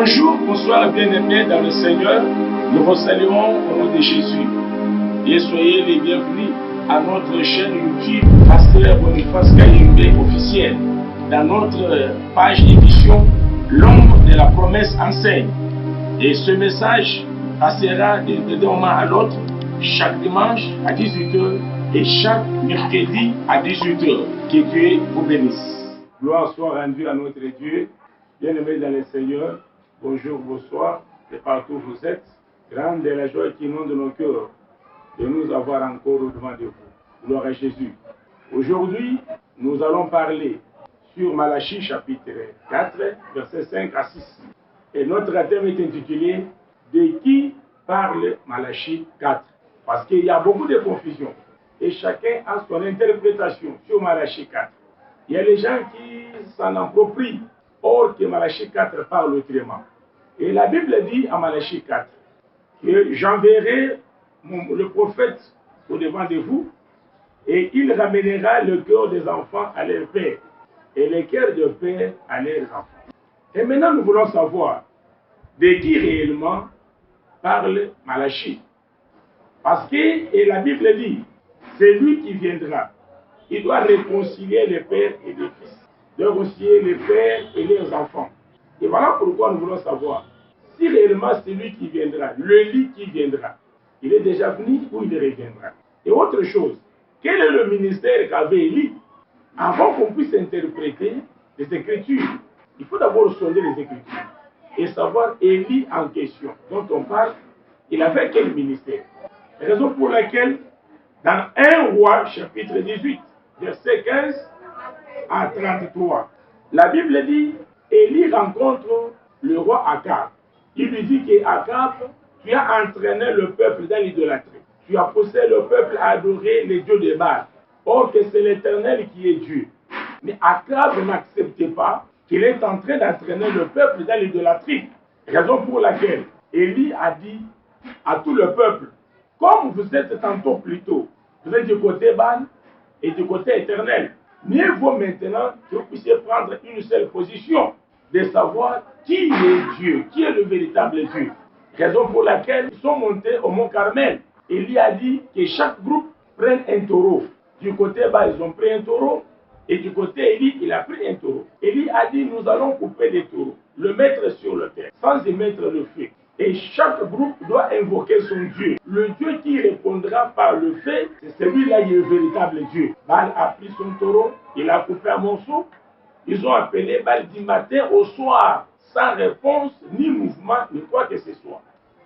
Bonjour, bonsoir, bien-aimés dans le Seigneur. Nous vous saluons au nom de Jésus. Et soyez les bienvenus à notre chaîne YouTube Pasteur Boniface Kayembe officiel. Dans notre page émission, l'homme de la promesse enseigne. Et ce message passera d'un moment à l'autre, chaque dimanche à 18h et chaque mercredi à 18h. Que Dieu vous bénisse. Gloire soit rendue à notre Dieu. Bien-aimés dans le Seigneur, bonjour, bonsoir, et partout où vous êtes. Grande est la joie qui inonde nos cœurs de nous avoir encore au-devant de vous. Gloire à Jésus. Aujourd'hui, nous allons parler sur Malachie chapitre 4, versets 5 à 6. Et notre thème est intitulé « De qui parle Malachie 4 ?» Parce qu'il y a beaucoup de confusion et chacun a son interprétation sur Malachie 4. Il y a les gens qui s'en approprient, or que Malachie 4 parle autrement. Et la Bible dit à Malachie 4 que j'enverrai le prophète au-devant de vous et il ramènera le cœur des enfants à leur père et le cœur des pères à leurs enfants. Et maintenant nous voulons savoir de qui réellement parle Malachie. Parce que la Bible dit, c'est lui qui viendra. Il doit réconcilier les pères et les fils, réconcilier les pères et leurs enfants. Et voilà pourquoi nous voulons savoir si réellement c'est lui qui viendra, le lit qui viendra. Il est déjà venu ou il reviendra. Et autre chose, quel est le ministère qu'avait Élie? Avant qu'on puisse interpréter les Écritures, il faut d'abord sonder les Écritures et savoir Élie en question, dont on parle, il avait quel ministère? Raison pour laquelle, dans 1 Roi, chapitre 18, verset 15 à 33, la Bible dit, Élie rencontre le roi Akab. Il lui dit qu'Akab, tu as entraîné le peuple dans l'idolâtrie. Tu as poussé le peuple à adorer les dieux de Baal. Or que c'est l'Éternel qui est Dieu. Mais Akab n'acceptait pas qu'il est en train d'entraîner le peuple dans l'idolâtrie. Raison pour laquelle Élie a dit à tout le peuple, comme vous êtes tantôt plus tôt, vous êtes du côté Baal et du côté éternel. Mieux vaut maintenant que vous puissiez prendre une seule position, de savoir qui est Dieu, qui est le véritable Dieu. Raison pour laquelle ils sont montés au mont Carmel. Élie a dit que chaque groupe prenne un taureau. Du côté Baal, ils ont pris un taureau, et du côté Élie, il a pris un taureau. Élie a dit, nous allons couper les taureaux, le mettre sur le terre, sans y mettre le feu. Et chaque groupe doit invoquer son Dieu. Le Dieu qui répondra par le fait, c'est celui-là qui est le véritable Dieu. Baal a pris son taureau, il a coupé un morceau. Ils ont appelé Baal du matin au soir, sans réponse, ni mouvement, ni quoi que ce soit.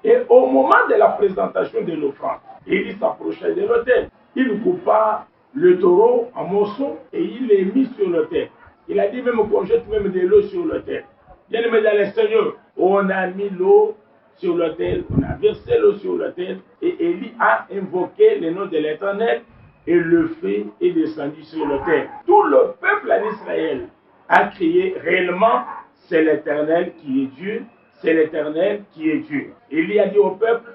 Et au moment de la présentation de l'offrande, Élie s'approcha de l'autel. Il coupa le taureau en morceaux et il les mit sur l'autel. Il a dit même qu'on jette même de l'eau sur l'autel. Bien aimé dans le Seigneur, on a mis l'eau sur l'autel, on a versé l'eau sur l'autel et Élie a invoqué le nom de l'Éternel et le feu est descendu sur l'autel. Tout le peuple en Israël a crié réellement, c'est l'Éternel qui est Dieu, c'est l'Éternel qui est Dieu. Élie a dit au peuple,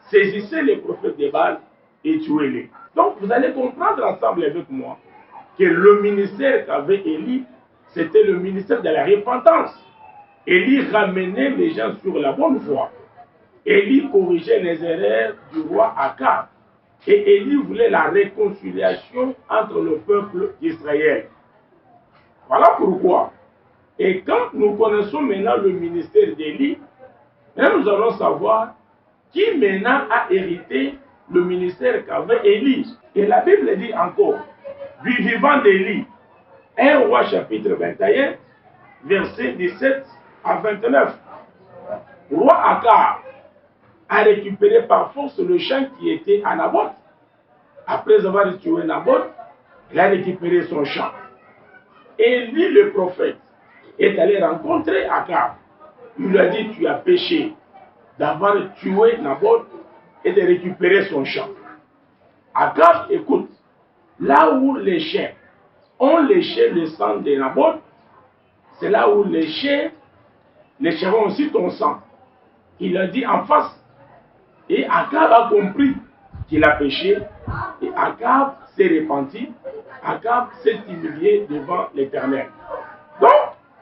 saisissez les prophètes de Baal et tuez-les. Donc vous allez comprendre ensemble avec moi que le ministère qu'avait Élie, c'était le ministère de la repentance. Élie ramenait les gens sur la bonne voie. Élie corrigeait les erreurs du roi Akab. Et Élie voulait la réconciliation entre le peuple d'Israël. Voilà pourquoi. Et quand nous connaissons maintenant le ministère d'Élie, nous allons savoir qui maintenant a hérité le ministère qu'avait Élie. Et la Bible dit encore, du vivant d'Élie, 1 Roi chapitre 21, versets 17 à 29. Roi Akab a récupéré par force le champ qui était à Naboth. Après avoir tué Naboth, il a récupéré son champ. Élie le prophète est allé rencontrer Akab. Il lui a dit, tu as péché d'avoir tué Naboth et de récupérer son champ. Akab, écoute, là où les chiens ont léché le sang de Naboth, c'est là où les chiens lécheront aussi ton sang. Il a dit en face. Et Akab a compris qu'il a péché. Et Akab s'est repenti. Akab s'est humilié devant l'Éternel. Donc,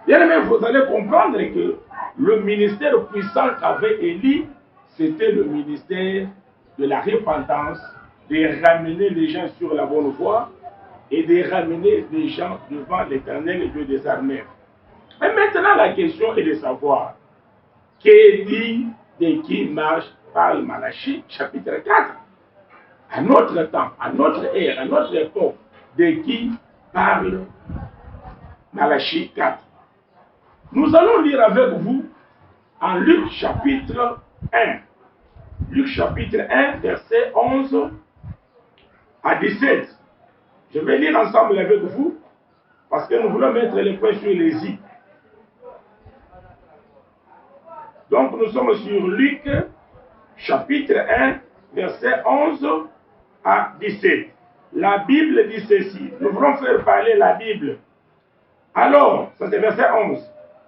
bien aimé, vous allez comprendre que le ministère puissant qu'avait Élie, c'était le ministère de la repentance, de ramener les gens sur la bonne voie et de ramener les gens devant l'Éternel, Dieu des armées. Mais maintenant, la question est de savoir, que dit de qui marche parle Malachie, chapitre 4? À notre temps, à notre ère, à notre époque, de qui parle Malachie 4? Nous allons lire avec vous en Luc chapitre 1. Luc chapitre 1, verset 11 à 17. Je vais lire ensemble avec vous parce que nous voulons mettre les points sur les i. Donc nous sommes sur Luc chapitre 1, verset 11 à 17. La Bible dit ceci. Nous voulons faire parler la Bible. Alors, ça c'est verset 11.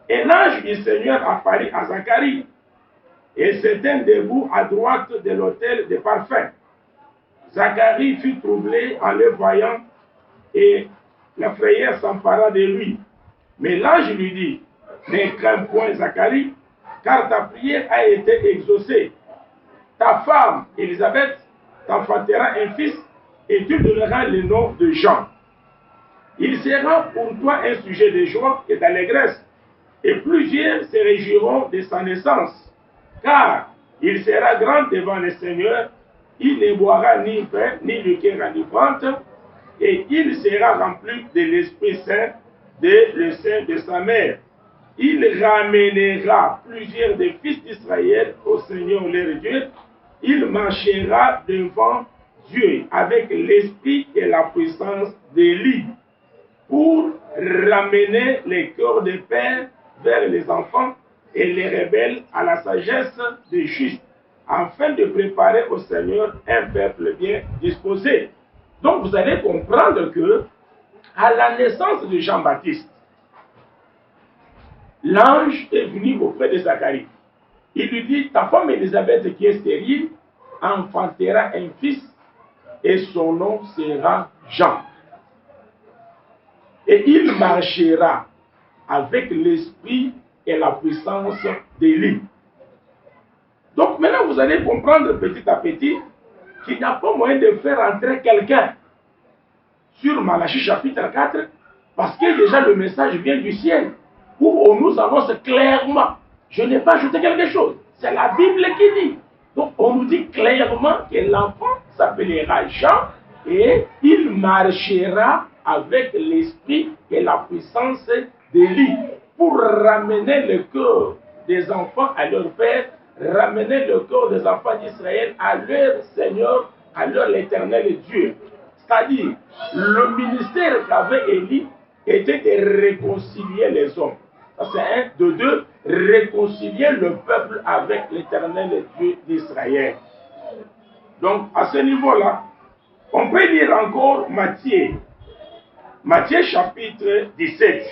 Et l'ange du Seigneur apparut à Zacharie, et s'était debout à droite de l'autel des parfums. Zacharie fut troublé en le voyant, et la frayeur s'empara de lui. Mais l'ange lui dit, ne crains point Zacharie, car ta prière a été exaucée. Ta femme, Élisabeth, t'enfantera un fils, et tu donneras le nom de Jean. Il sera pour toi un sujet de joie et d'allégresse, et plusieurs se réjouiront de sa naissance, car il sera grand devant le Seigneur, il ne boira ni vin, ni liqueur enivrante, et il sera rempli de l'Esprit Saint de le sein de sa mère. Il ramènera plusieurs des fils d'Israël au Seigneur leur Dieu, il marchera devant Dieu avec l'esprit et la puissance d'Élie, pour ramener les cœurs des pères vers les enfants et les rebelles à la sagesse des justes, afin de préparer au Seigneur un peuple bien disposé. Donc vous allez comprendre que, à la naissance de Jean-Baptiste, l'ange est venu auprès de Zacharie. Il lui dit, ta femme Élisabeth qui est stérile enfantera un fils et son nom sera Jean. Et il marchera avec l'esprit et la puissance d'Élie. Donc maintenant vous allez comprendre petit à petit qu'il n'y a pas moyen de faire entrer quelqu'un sur Malachie chapitre 4 parce que déjà le message vient du ciel où on nous annonce clairement. Je n'ai pas ajouté quelque chose. C'est la Bible qui dit. Donc on nous dit clairement que l'enfant s'appellera Jean et il marchera avec l'esprit et la puissance d'Élie pour ramener le cœur des enfants à leur père, ramener le cœur des enfants d'Israël à leur Seigneur, à leur l'Éternel Dieu. C'est-à-dire, le ministère qu'avait Élie était de réconcilier les hommes. Ça c'est un, de deux, réconcilier le peuple avec l'Éternel Dieu d'Israël. Donc, à ce niveau-là, on peut lire encore Matthieu. Matthieu chapitre 17.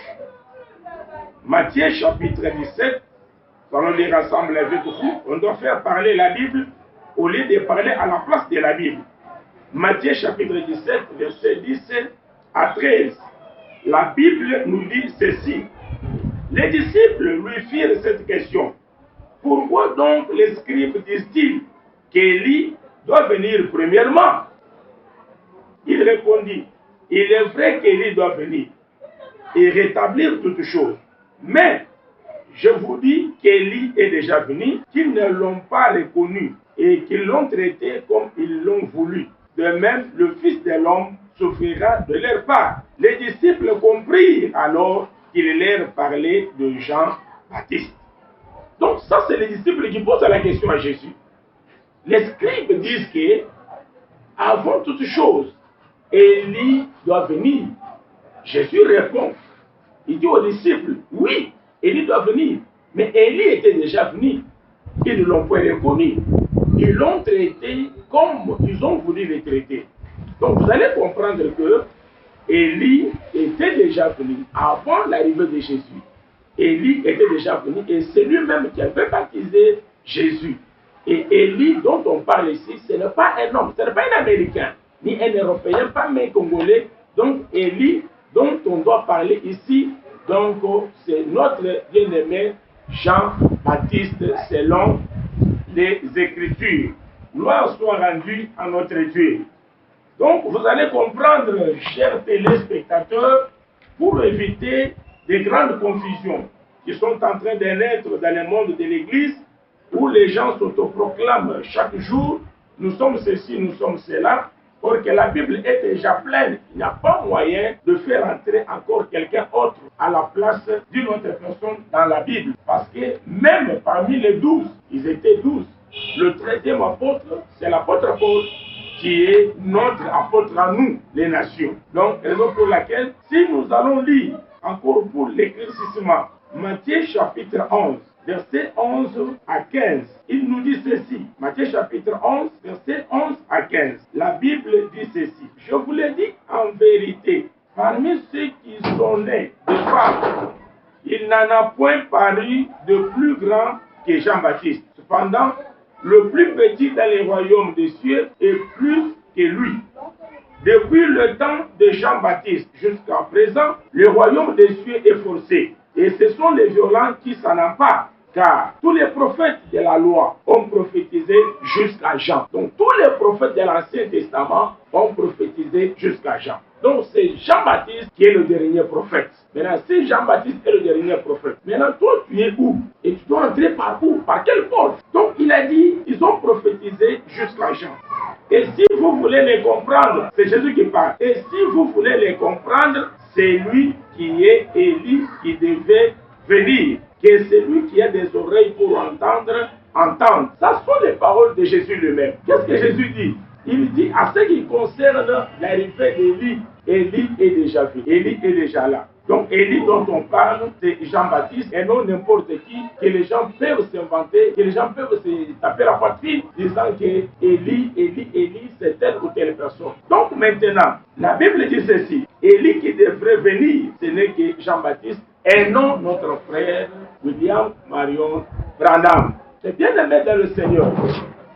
Matthieu chapitre 17. Nous allons lire ensemble avec vous. On doit faire parler la Bible au lieu de parler à la place de la Bible. Matthieu chapitre 17, verset 10 à 13. La Bible nous dit ceci. Les disciples lui firent cette question. Pourquoi donc les scribes disent-ils qu'Élie doit venir premièrement? Il répondit, il est vrai qu'Élie doit venir et rétablir toutes choses. Mais je vous dis qu'Élie est déjà venu, qu'ils ne l'ont pas reconnu et qu'ils l'ont traité comme ils l'ont voulu. De même, le Fils de l'homme souffrira de leur part. Les disciples comprirent alors qu'il leur parlait de Jean-Baptiste. Donc ça, c'est les disciples qui posent la question à Jésus. Les scribes disent que, avant toute chose, Élie doit venir. Jésus répond. Il dit aux disciples, oui, Élie doit venir. Mais Élie était déjà venu. Ils ne l'ont pas reconnu. Ils l'ont traité comme ils ont voulu le traiter. Donc vous allez comprendre que Élie était déjà venu avant l'arrivée de Jésus. Élie était déjà venu et c'est lui-même qui avait baptisé Jésus. Et Élie dont on parle ici, ce n'est pas un homme, ce n'est pas un Américain, ni un Européen, pas même un Congolais. Donc Élie dont on doit parler ici, donc c'est notre bien-aimé Jean-Baptiste selon les Écritures. Gloire soit rendue à notre Dieu. Donc, vous allez comprendre, chers téléspectateurs, pour éviter des grandes confusions qui sont en train de naître dans le monde de l'Église, où les gens s'autoproclament chaque jour, nous sommes ceci, nous sommes cela, or que la Bible est déjà pleine. Il n'y a pas moyen de faire entrer encore quelqu'un autre à la place d'une autre personne dans la Bible. Parce que même parmi les 12, ils étaient 12. Le 13e apôtre, c'est l'apôtre Paul, qui est notre apôtre à nous, les nations. Donc, raison pour laquelle, si nous allons lire encore pour l'éclaircissement, Matthieu chapitre 11, verset 11 à 15, il nous dit ceci. Matthieu chapitre 11, verset 11 à 15. La Bible dit ceci. Je vous le dis en vérité, parmi ceux qui sont nés de femmes, il n'en a point paru de plus grand que Jean-Baptiste. Cependant, le plus petit dans les royaumes des cieux est plus que lui. Depuis le temps de Jean-Baptiste jusqu'à présent, le royaume des cieux est forcé. Et ce sont les violents qui s'en emparent. Car tous les prophètes de la loi ont prophétisé jusqu'à Jean. Donc tous les prophètes de l'Ancien Testament ont prophétisé jusqu'à Jean. Donc c'est Jean-Baptiste qui est le dernier prophète. Maintenant, si Jean-Baptiste est le dernier prophète, maintenant toi tu es où? Et tu dois entrer par où? Par quelle porte? Donc il a dit, ils ont prophétisé jusqu'à Jean. Et si vous voulez les comprendre, c'est Jésus qui parle. Et si vous voulez les comprendre, c'est lui qui est Élie qui devait venir. Que celui qui a des oreilles pour entendre, entende. Ça sont les paroles de Jésus lui-même. Qu'est-ce que Jésus dit? Il dit à ce qui concerne l'arrivée d'Élie, Élie est déjà vu, Élie est déjà là. Donc Élie dont on parle, c'est Jean-Baptiste et non n'importe qui, que les gens peuvent s'inventer, que les gens peuvent se taper la poitrine, disant que Élie, c'est telle ou telle personne. Donc maintenant, la Bible dit ceci, Élie qui devrait venir, ce n'est que Jean-Baptiste et non notre frère William Marion Branham. C'est bien aimé dans le Seigneur.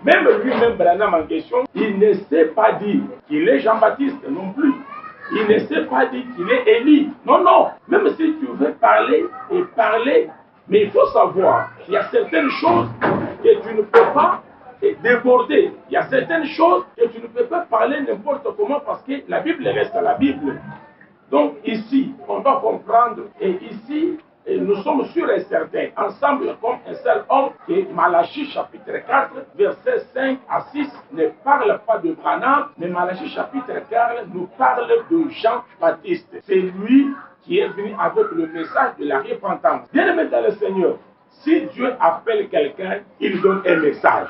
Même lui-même, Branham en question, il ne sait pas dire qu'il est Jean-Baptiste non plus. Il ne sait pas dire qu'il est Élie. Non, non. Même si tu veux parler et parler, mais il faut savoir qu'il y a certaines choses que tu ne peux pas déborder. Il y a certaines choses que tu ne peux pas parler n'importe comment parce que la Bible reste la Bible. Donc ici, on doit comprendre, et ici, nous sommes sûrs et certains, ensemble comme un seul homme, que Malachie chapitre 4, versets 5 à 6 ne parle pas de Branham, mais Malachie chapitre 4 nous parle de Jean-Baptiste. C'est lui qui est venu avec le message de la repentance. Bien-aimés dans le Seigneur, si Dieu appelle quelqu'un, il donne un message.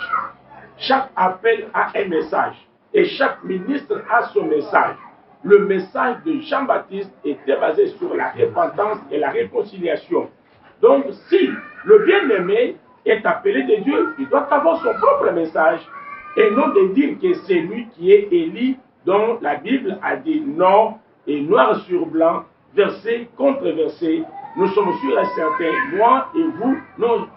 Chaque appel a un message, et chaque ministre a son message. Le message de Jean-Baptiste était basé sur la repentance et la réconciliation. Donc, si le bien-aimé est appelé de Dieu, il doit avoir son propre message et non de dire que c'est lui qui est Élie, dont la Bible a dit non, et noir sur blanc, verset contre verset. Nous sommes sûrs et certains, moi et vous, nos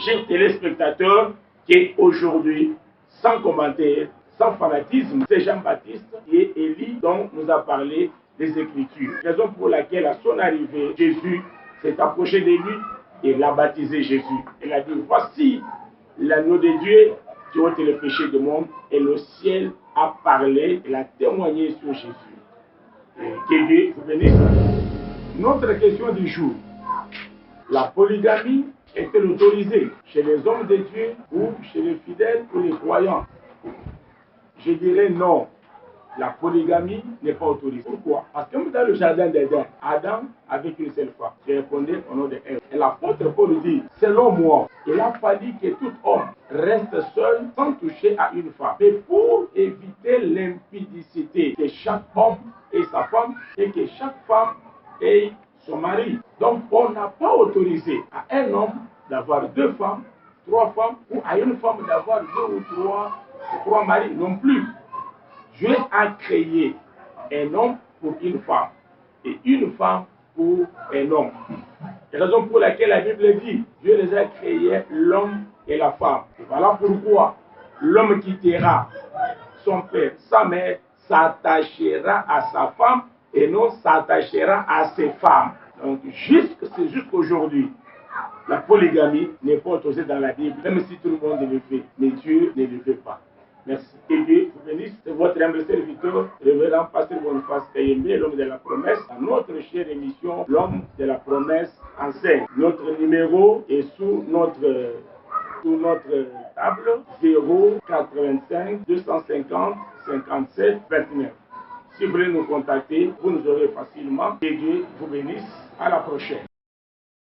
chers téléspectateurs, qu'aujourd'hui, sans commentaire, sans fanatisme, c'est Jean-Baptiste qui est Élie dont nous a parlé les Écritures. Raison pour laquelle à son arrivée, Jésus s'est approché de lui et l'a baptisé Jésus. Il a dit, voici l'agneau de Dieu qui ôte les péchés du monde, et le ciel a parlé, il a témoigné sur Jésus. Et que Dieu vous bénisse. Notre question du jour, la polygamie est-elle autorisée chez les hommes de Dieu ou chez les fidèles ou les croyants? Je dirais non. La polygamie n'est pas autorisée. Pourquoi? Parce que dans le jardin d'Éden, Adam avec une seule femme. Je répondais au nom de Ève. Et l'apôtre Paul dit, selon moi, il a fallu que tout homme reste seul sans toucher à une femme. Mais pour éviter l'impudicité, que chaque homme ait sa femme et que chaque femme ait son mari. Donc on n'a pas autorisé à un homme d'avoir 2 femmes, 3 femmes, ou à une femme d'avoir 2 ou 3 maris non plus. Dieu a créé un homme pour une femme et une femme pour un homme. C'est la raison pour laquelle la Bible dit, Dieu les a créés l'homme et la femme. Et voilà pourquoi l'homme quittera son père, sa mère, s'attachera à sa femme et non s'attachera à ses femmes. Donc c'est jusqu'aujourd'hui. La polygamie n'est pas autorisée dans la Bible, même si tout le monde le fait. Mais Dieu ne le fait pas. Merci. Et Dieu vous bénisse. C'est votre humble serviteur, révérend Pasteur Boniface Kayembe, l'homme de la promesse, dans notre chère émission, l'homme de la promesse enseigne. Notre numéro est sous notre table 085 250 57 29. Si vous voulez nous contacter, vous nous aurez facilement. Que Dieu vous bénisse. À la prochaine.